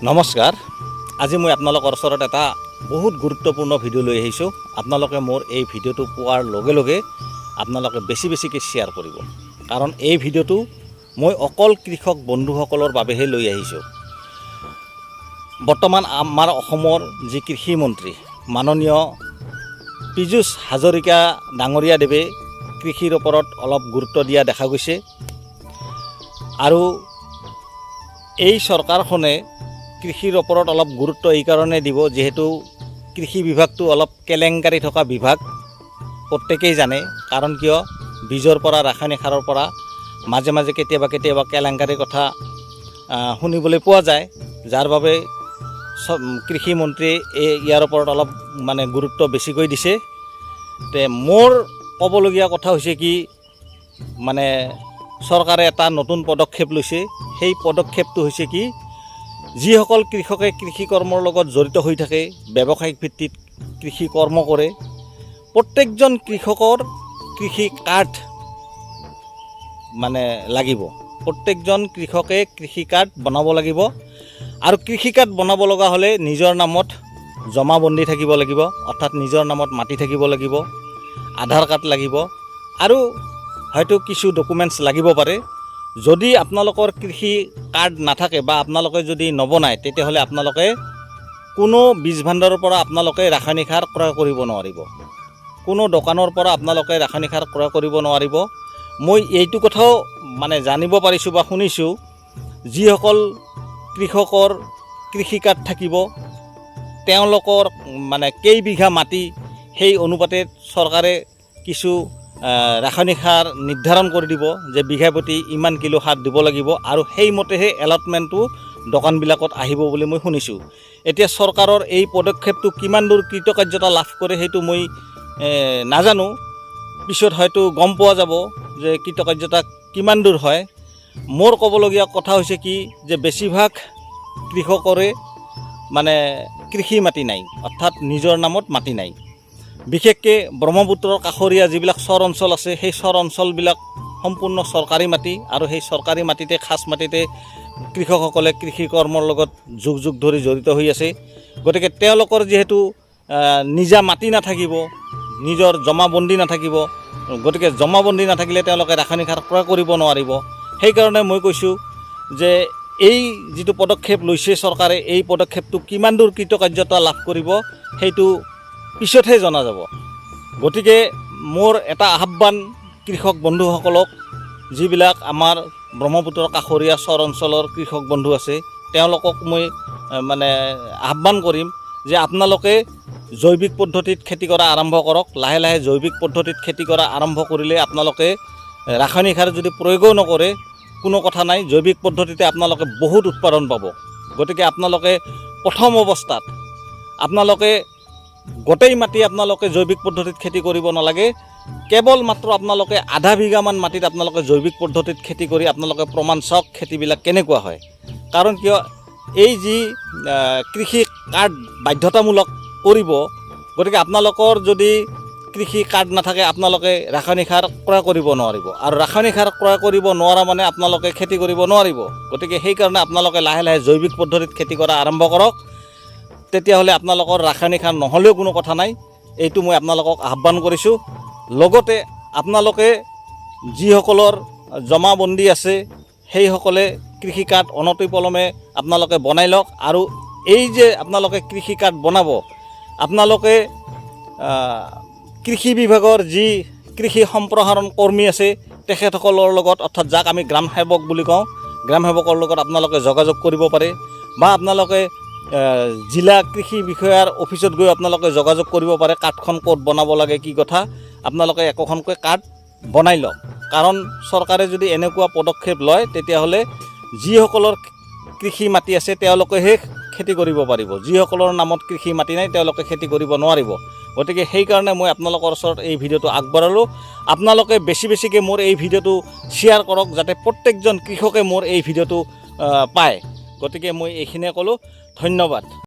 নমস্কাৰ। আজি মই আপোনালোকৰ ওচৰত এটা বহুত গুৰুত্বপূৰ্ণ ভিডিঅ' লৈ আহিছোঁ। আপোনালোকে মোৰ এই ভিডিঅ'টো পোৱাৰ লগে লগে আপোনালোকে বেছিকৈ শ্বেয়াৰ কৰিব, কাৰণ এই ভিডিঅ'টো মই অকল কৃষক বন্ধুসকলৰ বাবেহে লৈ আহিছোঁ। বৰ্তমান আমাৰ অসমৰ যি কৃষি মন্ত্ৰী মাননীয় পীযুষ হাজৰিকা ডাঙৰীয়াদেৱে কৃষিৰ ওপৰত অলপ গুৰুত্ব দিয়া দেখা গৈছে, আৰু এই চৰকাৰখনে কৃষিৰ ওপৰত অলপ গুৰুত্ব এইকাৰণে দিব যিহেতু কৃষি বিভাগটো অলপ কেলেংকাৰী থকা বিভাগ, প্ৰত্যেকেই জানে। কাৰণ কিয়, বীজৰ পৰা ৰাসায়নিক সাৰৰ পৰা মাজে মাজে কেতিয়াবা কেলেংকাৰীৰ কথা শুনিবলৈ পোৱা যায়, যাৰ বাবে কৃষিমন্ত্ৰীয়ে ইয়াৰ ওপৰত অলপ গুৰুত্ব বেছিকৈ দিছে। মোৰ ক'বলগীয়া কথা হৈছে কি, চৰকাৰে এটা নতুন পদক্ষেপ লৈছে। সেই পদক্ষেপটো হৈছে কি, যিসকল কৃষকে কৃষি কৰ্মৰ লগত জড়িত হৈ থাকে, ব্যৱসায়িক ভিত্তিত কৃষি কৰ্ম কৰে, প্ৰত্যেকজন কৃষকৰ কৃষি কাৰ্ড লাগিব। প্ৰত্যেকজন কৃষকে কৃষি কাৰ্ড বনাব লাগিব, আৰু কৃষি কাৰ্ড বনাব লগা হ'লে নিজৰ নামত জমাবন্দী থাকিব লাগিব, অৰ্থাৎ নিজৰ নামত মাটি থাকিব লাগিব, আধাৰ কাৰ্ড লাগিব, আৰু হয়তো কিছু ডকুমেণ্টছ লাগিব পাৰে। যদি আপোনালোকৰ কৃষি কাৰ্ড নাথাকে বা আপোনালোকে যদি নবনায়, তেতিয়াহ'লে আপোনালোকে কোনো বীজ ভাণ্ডাৰৰ পৰা আপোনালোকে ৰাসায়নিক সাৰ ক্ৰয় কৰিব নোৱাৰিব, কোনো দোকানৰ পৰা আপোনালোকে ৰাসায়নিক সাৰ ক্ৰয় কৰিব নোৱাৰিব। মই এইটো কথাও জানিব পাৰিছোঁ বা শুনিছোঁ, যিসকল কৃষকৰ কৃষি কাৰ্ড থাকিব, তেওঁলোকৰ কেইবিঘা মাটি, সেই অনুপাতে চৰকাৰে কিছু ৰাসায়নিক সাৰ নিৰ্ধাৰণ কৰি দিব যে বিঘা প্ৰতি ইমান কিলো সাৰ দিব লাগিব, আৰু সেইমতেহে এলটমেণ্টটো দোকানবিলাকত আহিব বুলি মই শুনিছোঁ। এতিয়া চৰকাৰৰ এই পদক্ষেপটো কিমান দূৰ কৃতকাৰ্যতা লাভ কৰে সেইটো মই নাজানো, পিছত হয়তো গম পোৱা যাব যে কৃতকাৰ্যতা কিমান দূৰ হয়। মোৰ ক'বলগীয়া কথা হৈছে কি, যে বেছিভাগ কৃষকৰে কৃষি মাটি নাই, অৰ্থাৎ নিজৰ নামত মাটি নাই। বিশেষকৈ ব্ৰহ্মপুত্ৰৰ কাষৰীয়া যিবিলাক চৰ অঞ্চল আছে, সেই চৰ অঞ্চলবিলাক সম্পূৰ্ণ চৰকাৰী মাটি, আৰু সেই চৰকাৰী মাটিতে খাছ মাটিতে কৃষকসকলে কৃষি কৰ্মৰ লগত যুগ ধৰি জড়িত হৈ আছে। গতিকে তেওঁলোকৰ যিহেতু নিজা মাটি নাথাকিব, নিজৰ জমাবন্দী নাথাকিব, গতিকে জমাবন্দী নাথাকিলে তেওঁলোকে ৰাসায়নিক সাৰ ক্ৰয় কৰিব নোৱাৰিব। সেইকাৰণে মই কৈছোঁ যে এই যিটো পদক্ষেপ লৈছে চৰকাৰে, এই পদক্ষেপটো কিমান দূৰ কৃতকাৰ্যতা লাভ কৰিব সেইটো পিছতহে জনা যাব। গতিকে মোৰ এটা আহ্বান কৃষক বন্ধুসকলক, যিবিলাক আমাৰ ব্ৰহ্মপুত্ৰৰ কাষৰীয়া চৰ অঞ্চলৰ কৃষক বন্ধু আছে, তেওঁলোকক মই আহ্বান কৰিম যে আপোনালোকে জৈৱিক পদ্ধতিত খেতি কৰা আৰম্ভ কৰক। লাহে লাহে জৈৱিক পদ্ধতিত খেতি কৰা আৰম্ভ কৰিলে আপোনালোকে ৰাসায়নিক সাৰ যদি প্ৰয়োগো নকৰে কোনো কথা নাই, জৈৱিক পদ্ধতিতে আপোনালোকে বহুত উৎপাদন পাব। গতিকে আপোনালোকে প্ৰথম অৱস্থাত আপোনালোকে গোটেই মাটি আপোনালোকে জৈৱিক পদ্ধতিত খেতি কৰিব নালাগে, কেৱল মাত্ৰ আপোনালোকে আধা বিঘামান মাটিত আপোনালোকে জৈৱিক পদ্ধতিত খেতি কৰি আপোনালোকে প্ৰমাণ চাওক খেতিবিলাক কেনেকুৱা হয়। কাৰণ কিয়, এই যি কৃষি কাৰ্ড বাধ্যতামূলক কৰিব, গতিকে আপোনালোকৰ যদি কৃষি কাৰ্ড নাথাকে আপোনালোকে ৰাসায়নিক সাৰ ক্ৰয় কৰিব নোৱাৰিব, আৰু ৰাসায়নিক সাৰ ক্ৰয় কৰিব নোৱাৰা আপোনালোকে খেতি কৰিব নোৱাৰিব। গতিকে সেইকাৰণে আপোনালোকে লাহে লাহে জৈৱিক পদ্ধতিত খেতি কৰা আৰম্ভ কৰক, তেতিয়াহ'লে আপোনালোকৰ ৰাসায়নিক সাৰ নহ'লেও কোনো কথা নাই। এইটো মই আপোনালোকক আহ্বান কৰিছোঁ। লগতে আপোনালোকে যিসকলৰ জমাবন্দী আছে, সেইসকলে কৃষি কাৰ্ড অনতিপলমে আপোনালোকে বনাই লওক, আৰু এই যে আপোনালোকে কৃষি কাৰ্ড বনাব, আপোনালোকে কৃষি বিভাগৰ যি কৃষি সম্প্ৰসাৰণ কৰ্মী আছে তেখেতসকলৰ লগত, অৰ্থাৎ যাক আমি গ্ৰাম সেৱক বুলি কওঁ, গ্ৰাম সেৱকৰ লগত আপোনালোকে যোগাযোগ কৰিব পাৰে, বা আপোনালোকে জিলা কৃষি বিষয়াৰ অফিচত গৈ আপোনালোকে যোগাযোগ কৰিব পাৰে। কাৰ্ডখন ক'ত বনাব লাগে, কি কথা, আপোনালোকে একোখনকৈ কাৰ্ড বনাই লওক। কাৰণ চৰকাৰে যদি এনেকুৱা পদক্ষেপ লয়, তেতিয়াহ'লে যিসকলৰ কৃষি মাটি আছে তেওঁলোকেহে খেতি কৰিব পাৰিব, যিসকলৰ নামত কৃষি মাটি নাই তেওঁলোকে খেতি কৰিব নোৱাৰিব। গতিকে সেইকাৰণে মই আপোনালোকৰ ওচৰত এই ভিডিঅ'টো আগবঢ়ালোঁ। আপোনালোকে বেছিকৈ মোৰ এই ভিডিঅ'টো শ্বেয়াৰ কৰক, যাতে প্ৰত্যেকজন কৃষকে মোৰ এই ভিডিঅ'টো পায়। গতিকে মই এইখিনিয়ে ক'লোঁ, ধন্যবাদ।